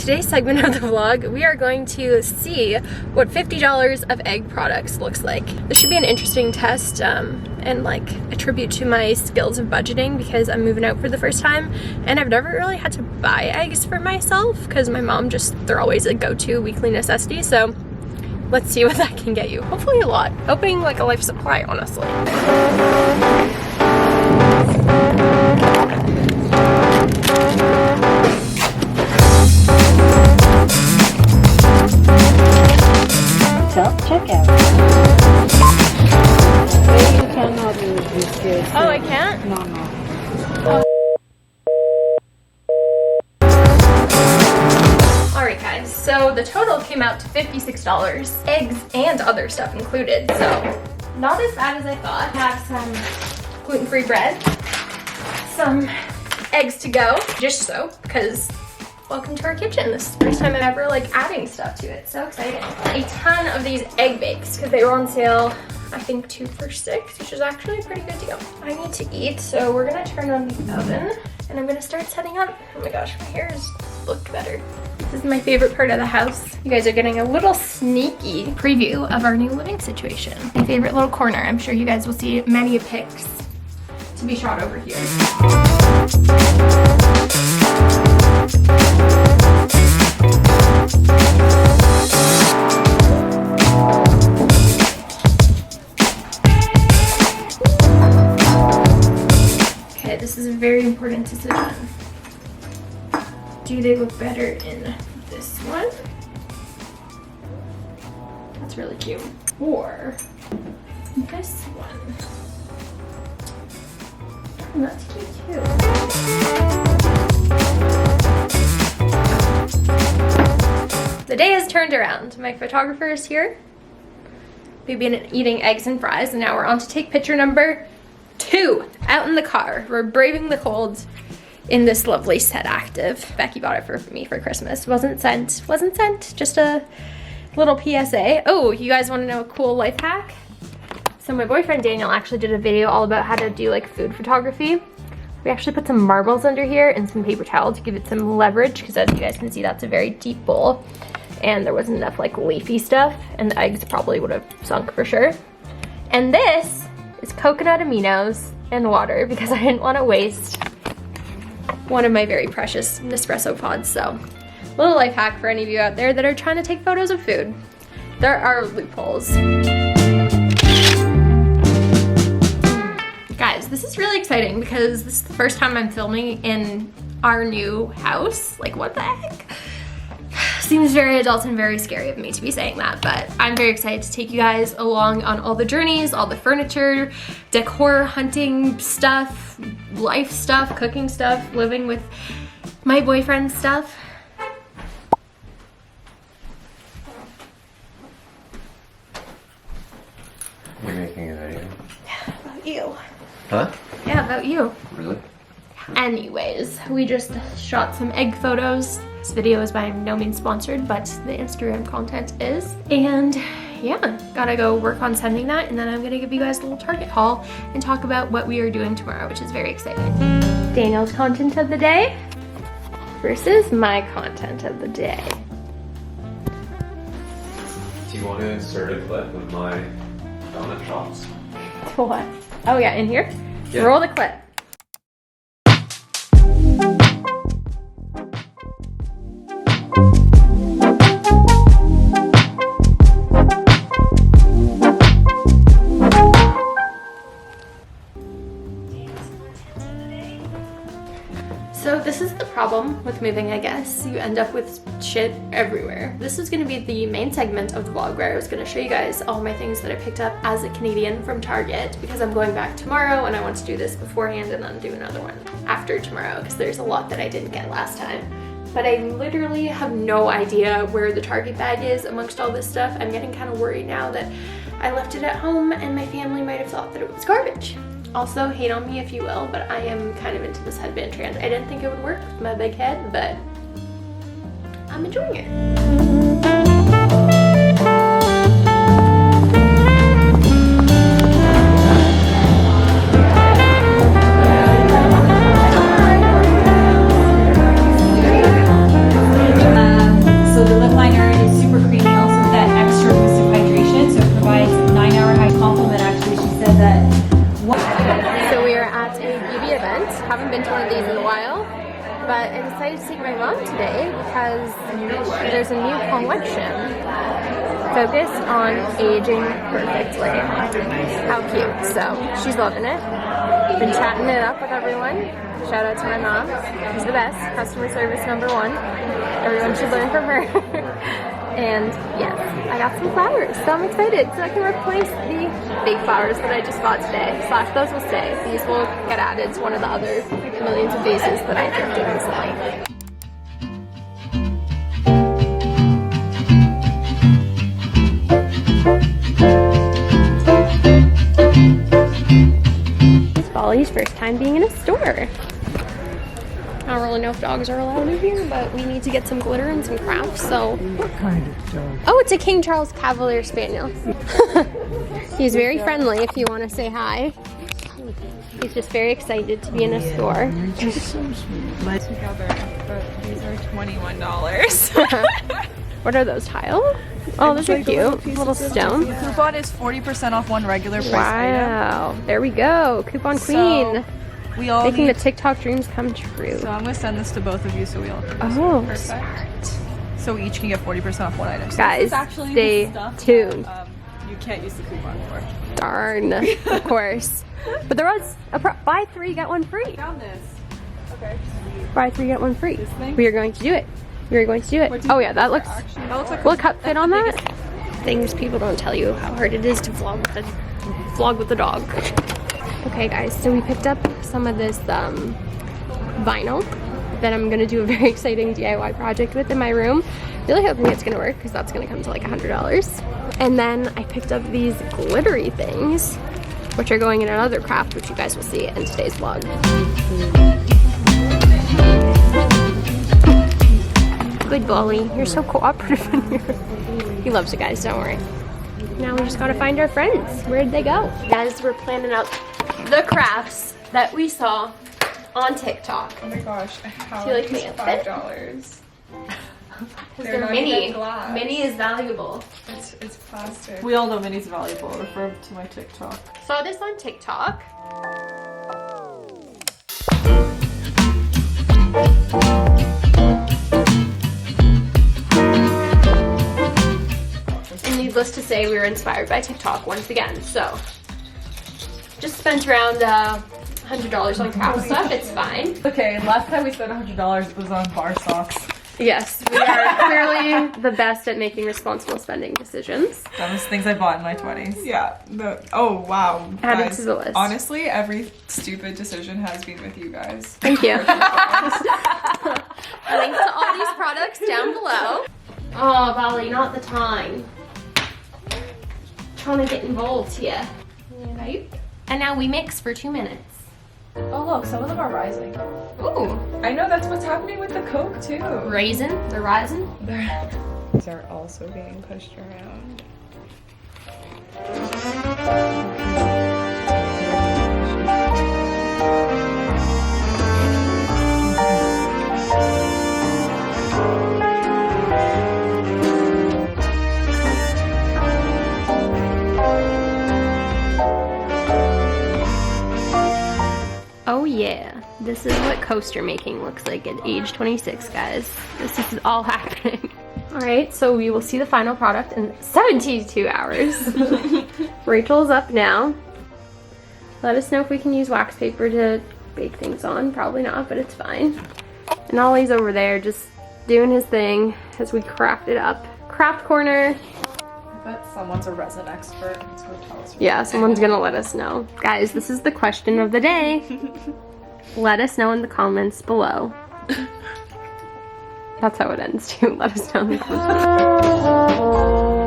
today's segment of the vlog, we are going to see what $50 of egg products looks like. This should be an interesting test and like a tribute to my skills of budgeting because I'm moving out for the first time and I've never really had to buy eggs for myself because my mom they're always a go-to weekly necessity. So let's see what that can get you. Hopefully a lot. Hoping like a life supply, honestly. Self-checkout. You cannot use this case. Oh, I can't? No. Alright guys, so the total came out to $56, eggs and other stuff included, so not as bad as I thought. I have some gluten-free bread, some eggs to go, just so, because welcome to our kitchen. This is the first time I'm ever like adding stuff to it. So exciting. A ton of these egg bakes because they were on sale, I think 2 for $6, which is actually a pretty good deal. I need to eat, so we're gonna turn on the oven and I'm gonna start setting up. Oh my gosh, my hair has looked better. This is my favorite part of the house. You guys are getting a little sneaky preview of our new living situation. My favorite little corner. I'm sure you guys will see many pics to be shot over here. Okay, this is a very important decision. Do they look better in this one? That's really cute. Or this one. And that's cute too. The day has turned around. My photographer is here. We've been eating eggs and fries and now we're on to take picture number 2 out in the car. We're braving the cold in this lovely Set Active. Becky bought it for me for Christmas. Wasn't sent, just a little PSA. Oh, you guys wanna know a cool life hack? So my boyfriend Daniel actually did a video all about how to do like food photography. We actually put some marbles under here and some paper towel to give it some leverage because as you guys can see, that's a very deep bowl and there wasn't enough like leafy stuff and the eggs probably would have sunk for sure. And this is coconut aminos and water because I didn't want to waste one of my very precious Nespresso pods. So little life hack for any of you out there that are trying to take photos of food. There are loopholes. Guys, this is really exciting because this is the first time I'm filming in our new house. Like, what the heck? Seems very adult and very scary of me to be saying that, but I'm very excited to take you guys along on all the journeys, all the furniture, decor, hunting stuff, life stuff, cooking stuff, living with my boyfriend stuff. You're making a video? Yeah, about you. Huh? Yeah, about you. Really? Anyways, we just shot some egg photos. This video is by no means sponsored, but the Instagram content is. And yeah, gotta go work on sending that, and then I'm gonna give you guys a little Target haul and talk about what we are doing tomorrow, which is very exciting. Daniel's content of the day versus my content of the day. Do you want to insert a clip of my donut shops? What? Oh yeah, in here? Yeah. Roll the clip. So this is the problem with moving, I guess. You end up with shit everywhere. This is gonna be the main segment of the vlog where I was gonna show you guys all my things that I picked up as a Canadian from Target because I'm going back tomorrow and I want to do this beforehand and then do another one after tomorrow because there's a lot that I didn't get last time. But I literally have no idea where the Target bag is amongst all this stuff. I'm getting kind of worried now that I left it at home and my family might have thought that it was garbage. Also, hate on me if you will, but I am kind of into this headband trend. I didn't think it would work with my big head, but I'm enjoying it. haven't been to one of these in a while, but I decided to take my mom today because there's a new collection. Focus on aging perfectly. How cute. So she's loving it. Been chatting it up with everyone. Shout out to my mom. She's the best. Customer service #1. Everyone should learn from her. And yes, I got some flowers, so I'm excited. So I can replace the big flowers that I just bought today. Slash, those will stay. These will get added to one of the other millions of vases that I thrifted recently. It's Bolly's first time being in a store. I don't really know if dogs are allowed in here, but we need to get some glitter and some crafts, so... What kind of dog? Oh, it's a King Charles Cavalier Spaniel. He's very friendly if you want to say hi. He's just very excited to be in a store. You're just so sweet. Together, but these are $21. What are those, tile? Oh, those are cute. Little stone. The coupon is 40% off one regular price Wow. There we go. Coupon queen. So, we all Making need, the TikTok dreams come true. so I'm going to send this to both of you so we all can Oh, perfect. smart. So we each can get 40% off one item. So Guys, stay tuned. you can't use the coupon for. Darn, of course. But there was a buy 3 get 1 free. Found this. Okay. Buy 3 get 1 free. This thing? We are going to do it. We are going to do it. What do you Oh think yeah, that looks. That looks like Will a cup fit on that? Things people don't tell you how hard it is to vlog with the dog. Okay, guys. So we picked up some of this vinyl that I'm gonna do a very exciting DIY project with in my room. Really hoping it's gonna work because that's gonna come to like $100. And then I picked up these glittery things, which are going in another craft, which you guys will see in today's vlog. Good Bolly, you're so cooperative in here. He loves it, guys, don't worry. Now we just gotta find our friends. Where'd they go? Guys, we're planning out the crafts that we saw on TikTok. Oh my gosh, how Do you like are my these outfit? $5? Because They're not even glass. Mini is valuable. It's plastic. We all know Mini's valuable. Refer to my TikTok. Saw this on TikTok. And needless to say, we were inspired by TikTok once again. So, just spent around $100 on craft stuff. It's fine. Okay, last time we spent $100 was on bar socks. Yes, we are clearly the best at making responsible spending decisions. That was things I bought in my 20s. Yeah. Oh, wow. Add it guys, to the list. Honestly, every stupid decision has been with you guys. Thank you. Links to all these products down below. Oh, Bali, not the time. Trying to get involved here. Right? And now we mix for 2 minutes. Oh, look, some of them are rising. Ooh, I know that's what's happening with the Coke, too. raisin, they're rising. These are also being pushed around. Oh yeah, this is what coaster making looks like at age 26, guys. This is all happening. All right, so we will see the final product in 72 hours. Rachel's up now. Let us know if we can use wax paper to bake things on. Probably not, but it's fine. And Ollie's over there just doing his thing as we craft it up. Craft corner. I bet someone's a resin expert. Let's go tell us. Yeah, someone's gonna let us know. Guys, this is the question of the day. Let us know in the comments below. That's how it ends too. Let us know in the comments.